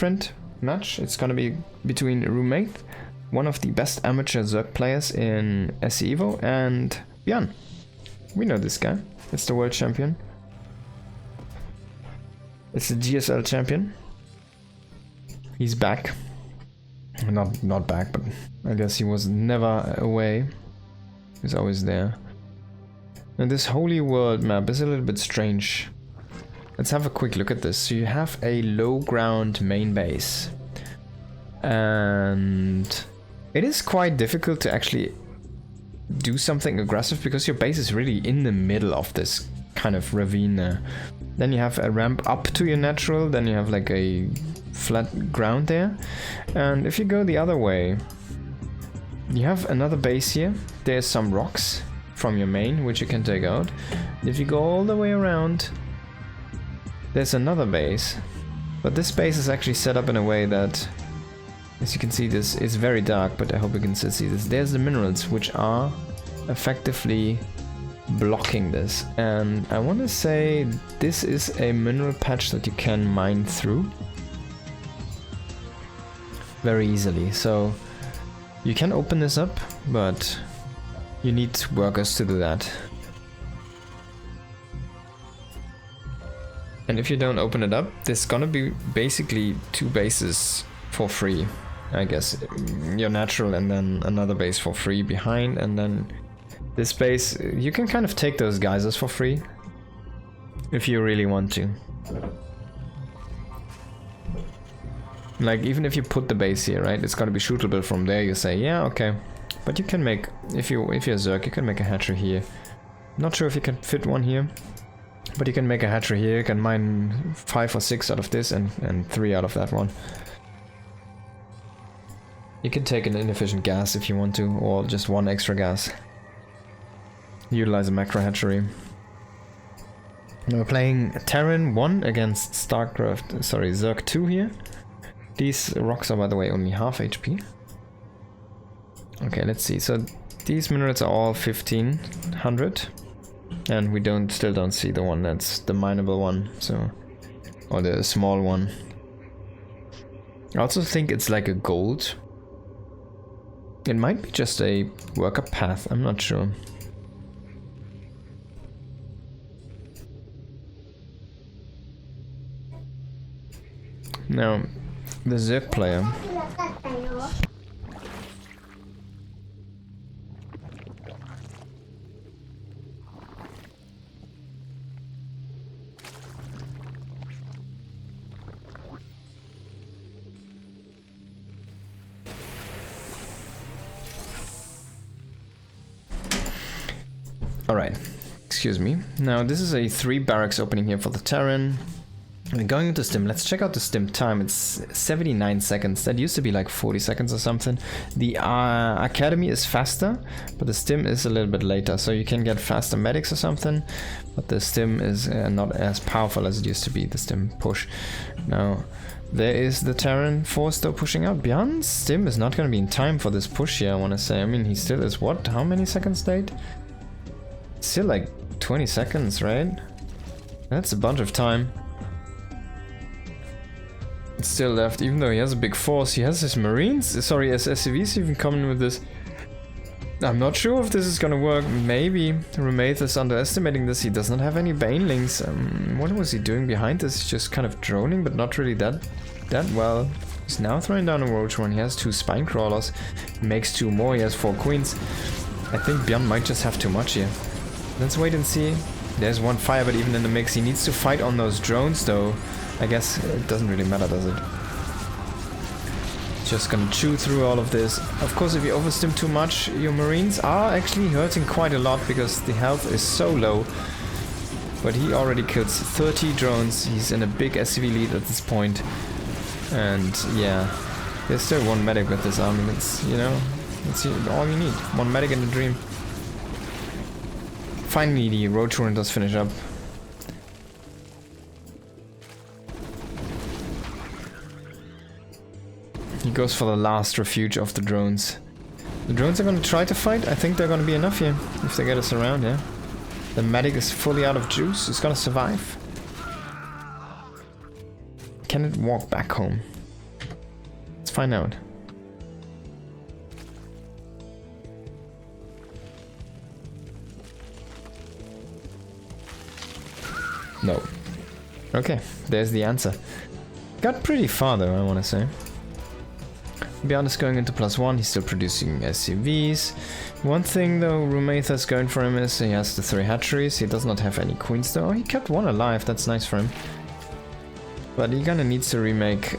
different match. It's gonna be between Rumeith, one of the best amateur Zerg players in SC Evo, and Byun. We know this guy. It's the world champion. It's the GSL champion. He's back. Not back, but I guess he was never away. He's always there. And this Holy World map is a little bit strange. Let's have a quick look at this. So you have a low ground main base. And it is quite difficult to actually do something aggressive because your base is really in the middle of this kind of ravine there. Then you have a ramp up to your natural, then you have like a flat ground there. And if you go the other way, you have another base here. There's some rocks from your main, which you can take out. If you go all the way around, there's another base. But this base is actually set up in a way that, as you can see, this is very dark, but I hope you can still see this. There's the minerals, which are effectively blocking this. And I want to say this is a mineral patch that you can mine through very easily. So you can open this up, but you need workers to do that. And if you don't open it up, there's gonna be basically two bases for free. I guess your natural and then another base for free behind, and then this base, you can kind of take those geysers for free if you really want to. Like, even if you put the base here, right, it's gonna be shootable from there. You say, yeah, okay, but you can make, if you're Zerg, you can make a hatchery here. Not sure if you can fit one here, but you can make a hatchery here. You can mine 5 or 6 out of this and 3 out of that one. You can take an inefficient gas if you want to, or just 1 extra gas. Utilize a macro hatchery. Now we're playing Terran 1 against Zerg 2 here. These rocks are, by the way, only half HP. Okay, let's see. So these minerals are all 1500, and we still don't see the one that's the mineable one, so, or the small one. I also think it's like a gold. It might be just a worker path, I'm not sure. Now, the Zerg player. Alright, excuse me. Now this is a 3 barracks opening here for the Terran. And going into STIM, let's check out the STIM time. It's 79 seconds. That used to be like 40 seconds or something. The Academy is faster, but the STIM is a little bit later. So you can get faster medics or something, but the STIM is not as powerful as it used to be, the STIM push. Now, there is the Terran force though pushing out. Byun's STIM is not going to be in time for this push here, I want to say. I mean, he still is what? How many seconds late? Still like 20 seconds, right? That's a bunch of time. It's still left, even though he has a big force. He has his Marines, sorry, his SCVs even coming with this. I'm not sure if this is gonna work. Maybe Rumeith is underestimating this. He does not have any banelings. What was he doing behind this? He's just kind of droning, but not really that well. He's now throwing down a roach one. He has 2 spine crawlers. He makes 2 more. He has 4 queens. I think Byun might just have too much here. Let's wait and see. There's 1 fire, but even in the mix, he needs to fight on those drones, though. I guess it doesn't really matter, does it? Just gonna chew through all of this. Of course, if you overstim too much, your Marines are actually hurting quite a lot because the health is so low. But he already kills 30 drones. He's in a big SCV lead at this point. And yeah, there's still 1 medic with this army. That's, you know, that's all you need. 1 medic in the dream. Finally, the roach rune does finish up. He goes for the last refuge of the drones. The drones are going to try to fight. I think they're going to be enough here if they get us around, yeah. The medic is fully out of juice. It's going to survive. Can it walk back home? find out. No. Okay, there's the answer. Got pretty far though, I want to say. Byun is going into +1, he's still producing SCVs. One thing though Rumeith is going for him is he has the 3 hatcheries, he does not have any queens though. Oh, he kept 1 alive, that's nice for him. But he gonna needs to remake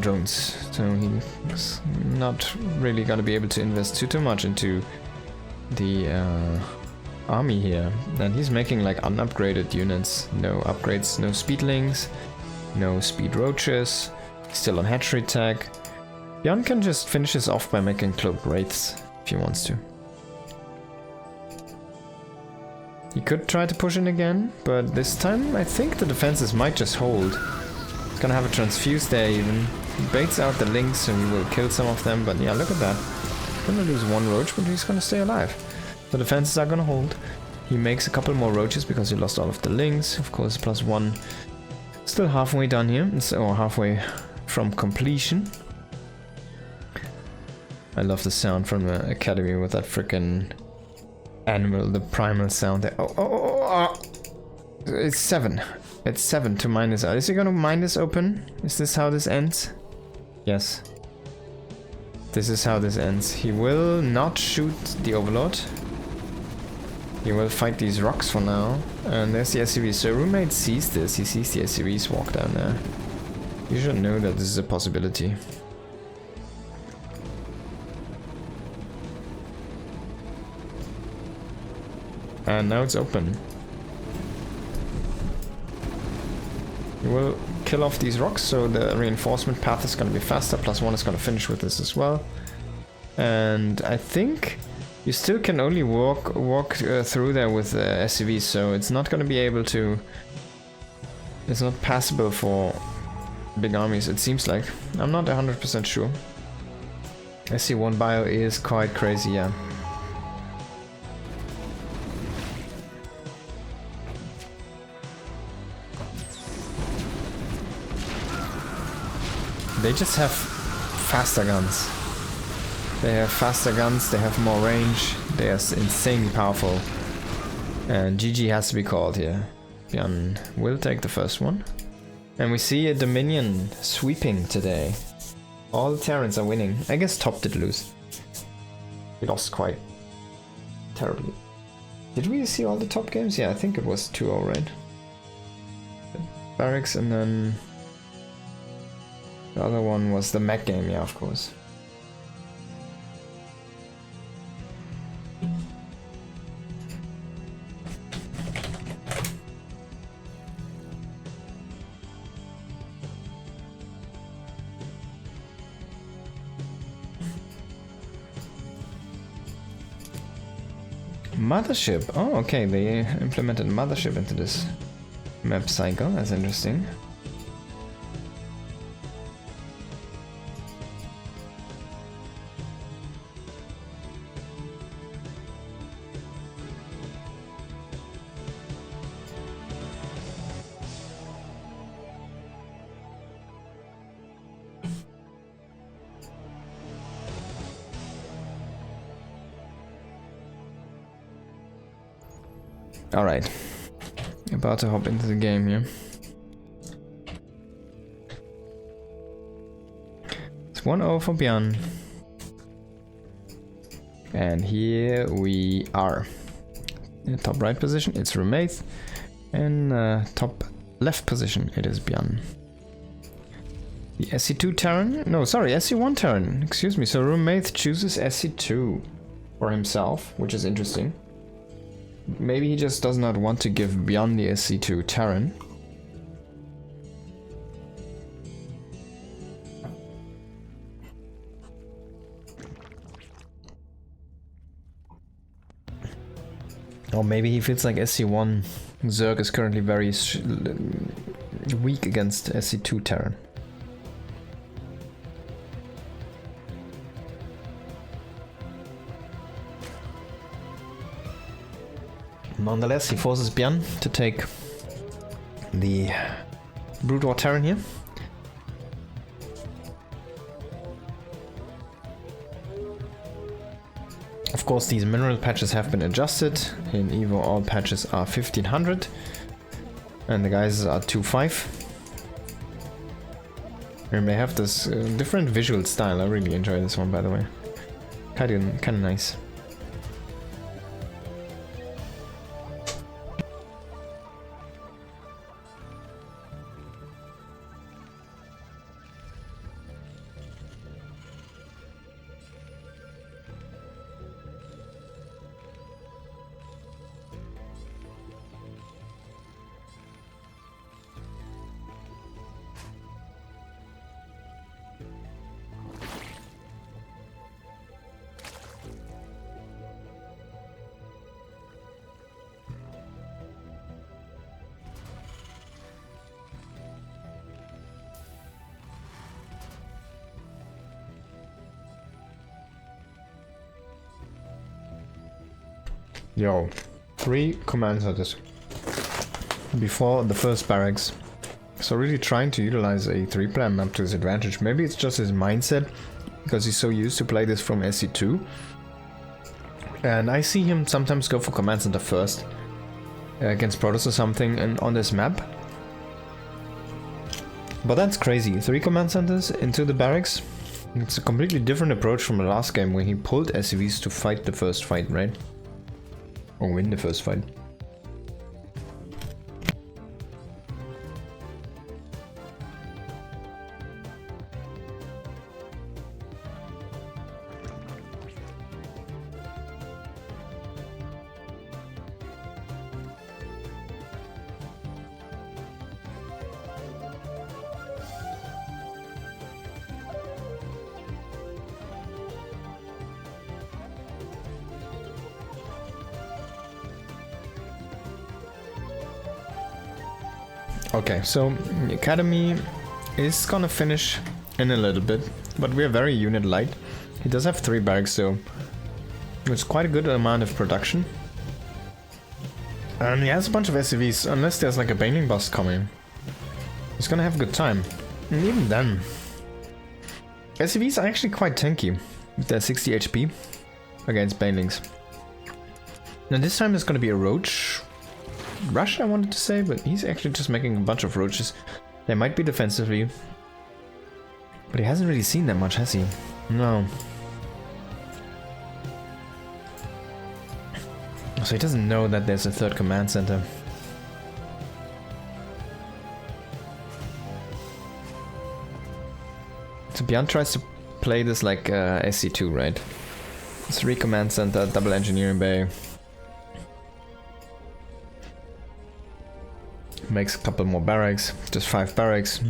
drones, so he's not really gonna be able to invest too much into the army here. And he's making like unupgraded units, no upgrades, no speedlings, no speed roaches, still on hatchery tag. Byun can just finish this off by making cloaked wraiths if he wants to. He could try to push in again, but this time I think the defenses might just hold. He's gonna have a transfuse there even. He baits out the links so he will kill some of them, but yeah, look at that. He's gonna lose 1 roach, but he's gonna stay alive. The defenses are gonna hold. He makes a couple more roaches because he lost all of the links. Of course, +1. Still halfway done here, or halfway from completion. I love the sound from the academy with that frickin' animal, the primal sound there. Oh. It's 7. It's 7 to mine this out. Is he gonna mine this open? Is this how this ends? Yes. This is how this ends. He will not shoot the overlord. He will fight these rocks for now. And there's the SCV. So Rumeith sees this. He sees the SCVs walk down there. You should know that this is a possibility. And now it's open. You will kill off these rocks, so the reinforcement path is going to be faster. +1 is going to finish with this as well. And I think you still can only walk through there with SCVs, so it's not going to be able to... It's not passable for big armies, it seems like. I'm not 100% sure. SC1 bio is quite crazy, yeah. They just have faster guns. They have faster guns, they have more range, they are insanely powerful. And GG has to be called here. Byun will take the first one. And we see a Dominion sweeping today. All the Terrans are winning. I guess top did lose. We lost quite terribly. Did we see all the top games? Yeah, I think it was 2-0, right? Barracks and then... The other one was the mech game, yeah, of course. Mothership. Oh, okay, they implemented Mothership into this map cycle. That's interesting. Alright, about to hop into the game here. It's 1-0 for Byun. And here we are. In the top right position, it's Rumeith. And top left position, it is Byun. The SC2 Terran? No, sorry, SC1 Terran. Excuse me. So Rumeith chooses SC2 for himself, which is interesting. Maybe he just does not want to give Byun the SC2 Terran. Or maybe he feels like SC1 Zerg is currently very weak against SC2 Terran. Nonetheless, he forces Byun to take the Brood War Terran here. Of course, these mineral patches have been adjusted. In Evo, all patches are 1500. And the guys are 2.5. And they have this different visual style. I really enjoy this one, by the way. Kinda nice. Yo, 3 command centers before the first barracks. So really trying to utilize a 3-player map to his advantage. Maybe it's just his mindset, because he's so used to play this from SC2. And I see him sometimes go for command center first, against Protoss or something, and on this map. But that's crazy, 3 command centers into the barracks. It's a completely different approach from the last game, when he pulled SCVs to fight the first fight, right? Or win the first fight. Okay, so the academy is gonna finish in a little bit, but we're very unit light. He does have 3 barracks, so it's quite a good amount of production. And he has a bunch of SCVs, unless there's like a Baneling boss coming. He's gonna have a good time. And even then, SCVs are actually quite tanky with their 60 HP against Banelings. Now this time there's gonna be a Roach Rush, I wanted to say, but he's actually just making a bunch of roaches. They might be defensively, but he hasn't really seen that much, has he? No. So he doesn't know that there's a 3rd command center. So Byun tries to play this like SC2, right? 3 command center, double engineering bay. Makes a couple more barracks, just 5 barracks.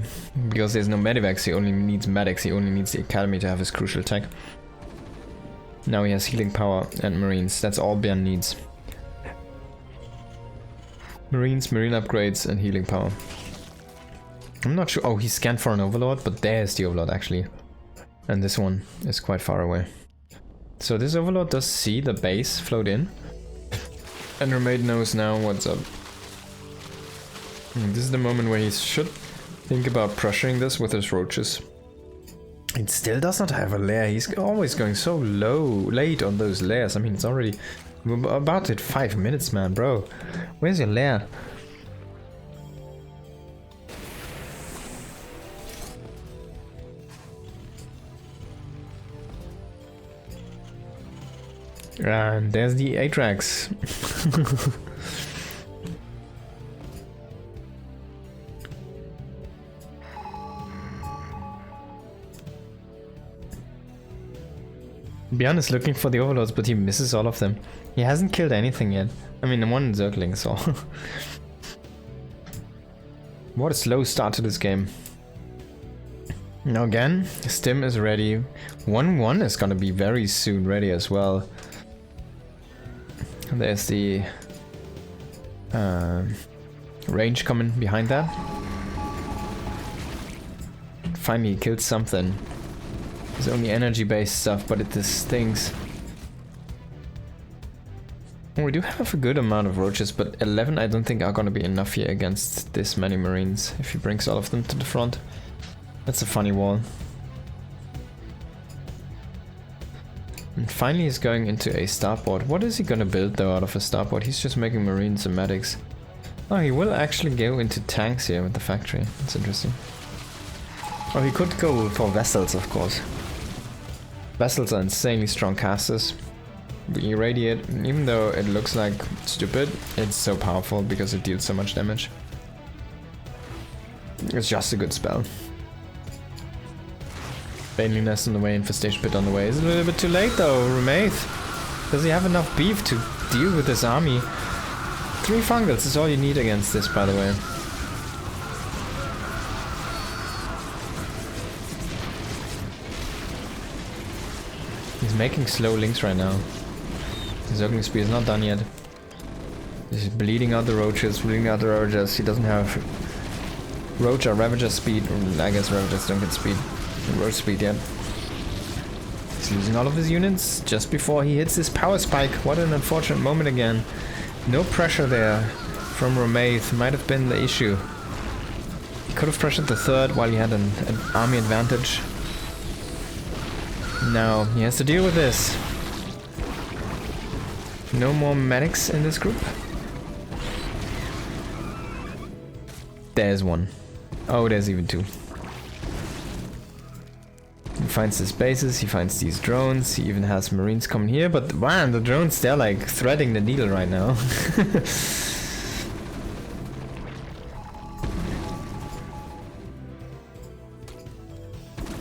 Because there's no medivacs, he only needs medics, he only needs the academy to have his crucial tech. Now he has healing power and marines, that's all Byun needs. Marines, marine upgrades and healing power. I'm not sure, oh he scanned for an overlord, but there's the overlord actually. And this one is quite far away. So this overlord does see the base float in. And Rumeith knows now what's up. This is the moment where he should think about pressuring this with his roaches. It still does not have a lair. He's always going so late on those lairs. I mean, it's already about to hit 5 minutes, man, bro. Where's your lair? And there's the Atrax. Byun is looking for the overlords, but he misses all of them. He hasn't killed anything yet. I mean, the one encircling, so... What a slow start to this game. Now again, STIM is ready. 1-1 is gonna be very soon ready as well. And there's the... range coming behind that. Finally killed something. It's only energy-based stuff, but it just stings. We do have a good amount of roaches, but 11 I don't think are gonna be enough here against this many marines, if he brings all of them to the front. That's a funny wall. And finally he's going into a starport. What is he gonna build though out of a starport? He's just making marines and medics. Oh, he will actually go into tanks here with the factory. That's interesting. Oh, he could go for vessels, of course. Vessels are insanely strong casters. We irradiate, even though it looks like stupid, it's so powerful because it deals so much damage. It's just a good spell. Baneling Nest on the way, Infestation Pit on the way. It's a little bit too late though, Rumeith. Does he have enough beef to deal with this army? 3 fungals is all you need against this, by the way. He's making slow links right now. His Ogling Spear is not done yet. He's bleeding out the roaches, He doesn't have roach or ravager speed. I guess ravagers don't get speed. Roach speed yet. He's losing all of his units just before he hits his power spike. What an unfortunate moment again. No pressure there from Rumeith. Might have been the issue. He could have pressured the third while he had an army advantage. Now he has to deal with this. No more medics in this group. There's one. Oh, there's even 2. He finds his bases, he finds these drones, he even has marines coming here, but man, the drones, they're like threading the needle right now.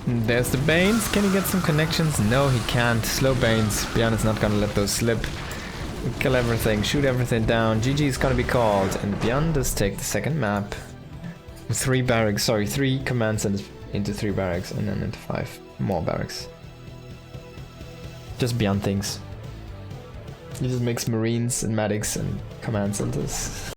There's the Banes. Can he get some connections? No, he can't. Slow Banes. Byun is not gonna let those slip. Kill everything, shoot everything down. GG is gonna be called, and Byun does take the second map. 3 barracks, sorry, 3 command centers into 3 barracks, and then into 5 more barracks. Just Byun things. He just makes marines and medics and command centers.